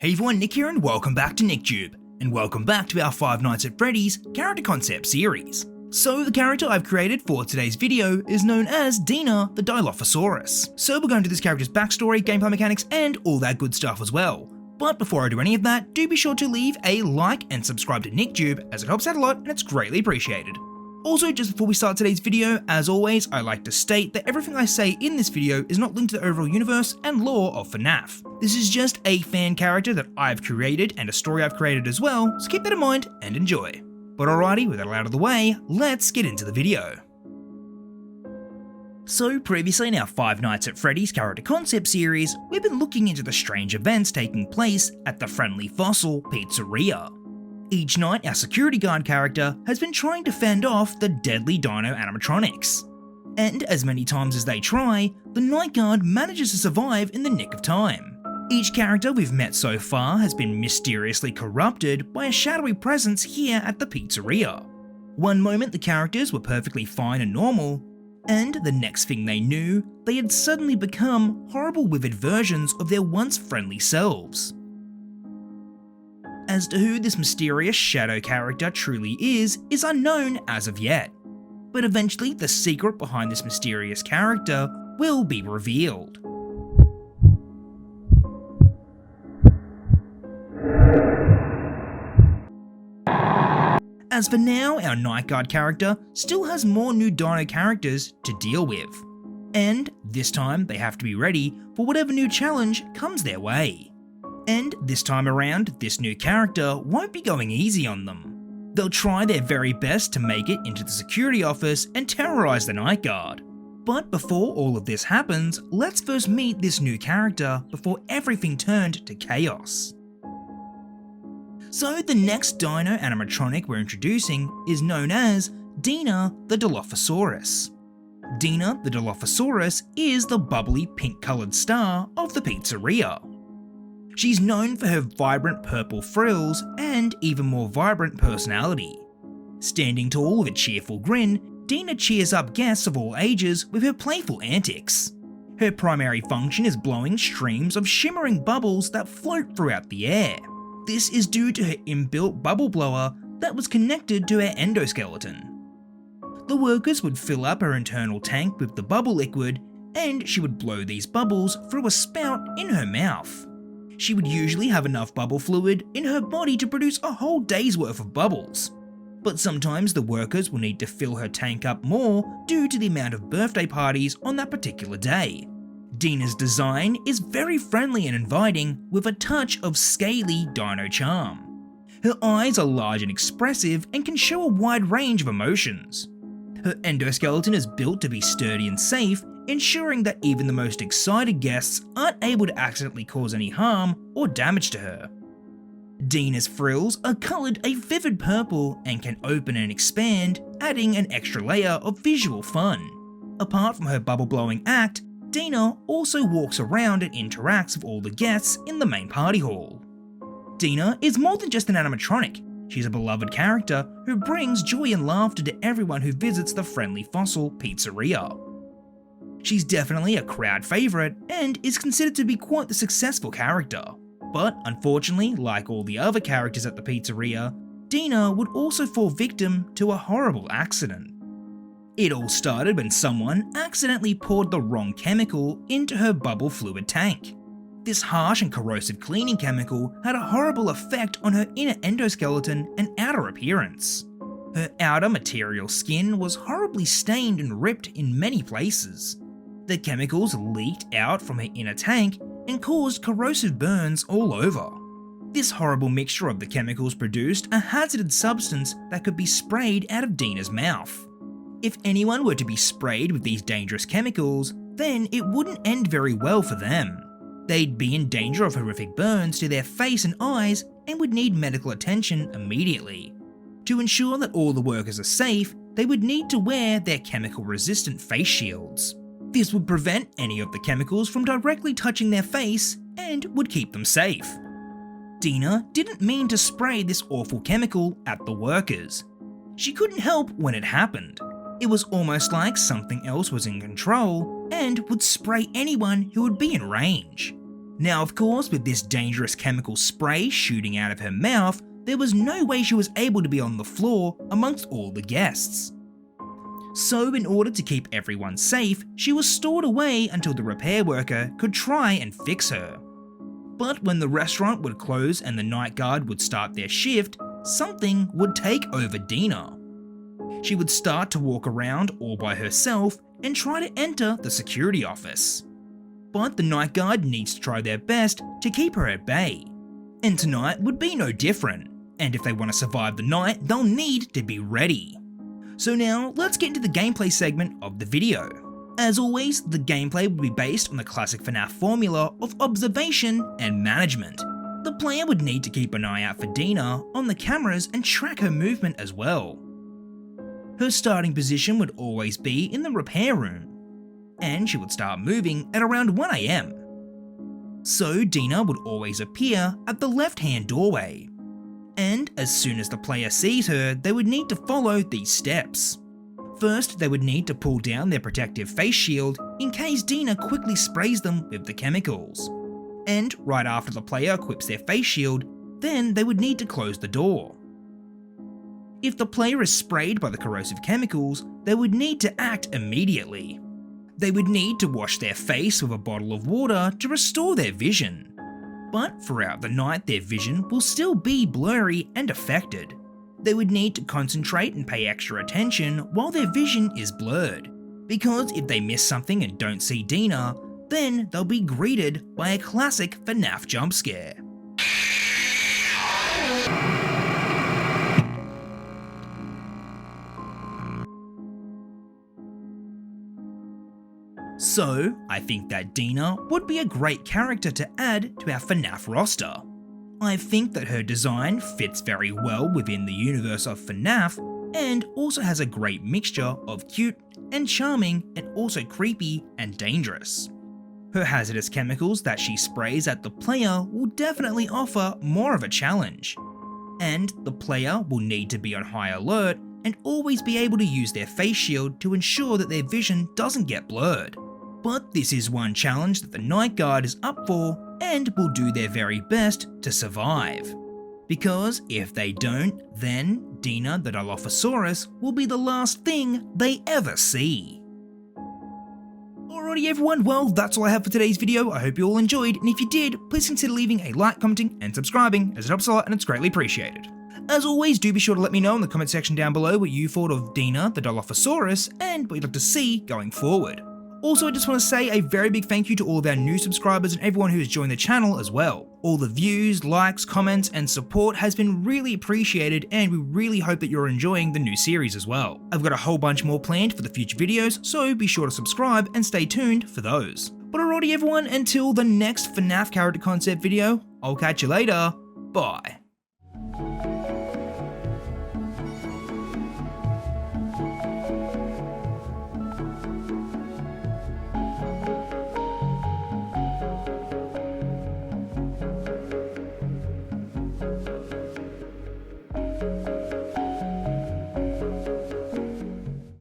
Hey everyone, Nick here and welcome back to NickTube, and welcome back to our Five Nights at Freddy's character concept series. So the character I've created for today's video is known as Dina The Dilophosaurus. So we're going to this character's backstory, gameplay mechanics, and all that good stuff as well. But before I do any of that, do be sure to leave a like and subscribe to NickTube as it helps out a lot and it's greatly appreciated. Also, just before we start today's video, as always, I like to state that everything I say in this video is not linked to the overall universe and lore of FNAF. This is just a fan character that I've created and a story I've created as well, so keep that in mind and enjoy. But alrighty, with that out of the way, let's get into the video. So previously in our Five Nights at Freddy's character concept series, we've been looking into the strange events taking place at the Friendly Fossil pizzeria. Each night, our security guard character has been trying to fend off the deadly dino animatronics. And as many times as they try, the night guard manages to survive in the nick of time. Each character we've met so far has been mysteriously corrupted by a shadowy presence here at the pizzeria. One moment the characters were perfectly fine and normal, and the next thing they knew, they had suddenly become horrible withered versions of their once friendly selves. As to who this mysterious shadow character truly is unknown as of yet, but eventually the secret behind this mysterious character will be revealed. As for now, our night guard character still has more new dino characters to deal with, and this time they have to be ready for whatever new challenge comes their way. And this time around, this new character won't be going easy on them. They'll try their very best to make it into the security office and terrorize the night guard. But before all of this happens, let's first meet this new character before everything turned to chaos. So the next dino animatronic we're introducing is known as Dina The Dilophosaurus. Dina The Dilophosaurus is the bubbly pink-coloured star of the pizzeria. She's known for her vibrant purple frills and even more vibrant personality. Standing tall with a cheerful grin, Dina cheers up guests of all ages with her playful antics. Her primary function is blowing streams of shimmering bubbles that float throughout the air. This is due to her inbuilt bubble blower that was connected to her endoskeleton. The workers would fill up her internal tank with the bubble liquid, and she would blow these bubbles through a spout in her mouth. She would usually have enough bubble fluid in her body to produce a whole day's worth of bubbles. But sometimes the workers will need to fill her tank up more due to the amount of birthday parties on that particular day. Dina's design is very friendly and inviting with a touch of scaly dino charm. Her eyes are large and expressive and can show a wide range of emotions. Her endoskeleton is built to be sturdy and safe, ensuring that even the most excited guests aren't able to accidentally cause any harm or damage to her. Dina's frills are coloured a vivid purple and can open and expand, adding an extra layer of visual fun. Apart from her bubble blowing act, Dina also walks around and interacts with all the guests in the main party hall. Dina is more than just an animatronic. She's a beloved character who brings joy and laughter to everyone who visits the Friendly Fossil pizzeria. She's definitely a crowd favourite and is considered to be quite the successful character. But unfortunately, like all the other characters at the pizzeria, Dina would also fall victim to a horrible accident. It all started when someone accidentally poured the wrong chemical into her bubble fluid tank. This harsh and corrosive cleaning chemical had a horrible effect on her inner endoskeleton and outer appearance. Her outer material skin was horribly stained and ripped in many places. The chemicals leaked out from her inner tank and caused corrosive burns all over. This horrible mixture of the chemicals produced a hazardous substance that could be sprayed out of Dina's mouth. If anyone were to be sprayed with these dangerous chemicals, then it wouldn't end very well for them. They'd be in danger of horrific burns to their face and eyes and would need medical attention immediately. To ensure that all the workers are safe, they would need to wear their chemical-resistant face shields. This would prevent any of the chemicals from directly touching their face and would keep them safe. Dina didn't mean to spray this awful chemical at the workers. She couldn't help when it happened. It was almost like something else was in control and would spray anyone who would be in range. Now of course, with this dangerous chemical spray shooting out of her mouth, there was no way she was able to be on the floor amongst all the guests. So in order to keep everyone safe, she was stored away until the repair worker could try and fix her. But when the restaurant would close and the night guard would start their shift, something would take over Dina. She would start to walk around all by herself and try to enter the security office. But the night guard needs to try their best to keep her at bay. And tonight would be no different, and if they want to survive the night, they'll need to be ready. So now, let's get into the gameplay segment of the video. As always, the gameplay will be based on the classic FNAF formula of observation and management. The player would need to keep an eye out for Dina on the cameras and track her movement as well. Her starting position would always be in the repair room, and she would start moving at around 1 AM. So Dina would always appear at the left-hand doorway, and as soon as the player sees her, they would need to follow these steps. First, they would need to pull down their protective face shield in case Dina quickly sprays them with the chemicals. And right after the player equips their face shield, then they would need to close the door. If the player is sprayed by the corrosive chemicals, they would need to act immediately. They would need to wash their face with a bottle of water to restore their vision. But throughout the night, their vision will still be blurry and affected. They would need to concentrate and pay extra attention while their vision is blurred, because if they miss something and don't see Dina, then they'll be greeted by a classic FNAF jump scare. So, I think that Dina would be a great character to add to our FNAF roster. I think that her design fits very well within the universe of FNAF and also has a great mixture of cute and charming and also creepy and dangerous. Her hazardous chemicals that she sprays at the player will definitely offer more of a challenge. And the player will need to be on high alert and always be able to use their face shield to ensure that their vision doesn't get blurred. But this is one challenge that the night guard is up for and will do their very best to survive. Because if they don't, then Dina the Dilophosaurus will be the last thing they ever see. Alrighty everyone, well that's all I have for today's video. I hope you all enjoyed, and if you did, please consider leaving a like, commenting and subscribing, as it helps a lot and it's greatly appreciated. As always, do be sure to let me know in the comment section down below what you thought of Dina the Dilophosaurus and what you'd like to see going forward. Also, I just want to say a very big thank you to all of our new subscribers and everyone who has joined the channel as well. All the views, likes, comments, and support has been really appreciated, and we really hope that you're enjoying the new series as well. I've got a whole bunch more planned for the future videos, so be sure to subscribe and stay tuned for those. But alrighty everyone, until the next FNAF character concept video, I'll catch you later, bye.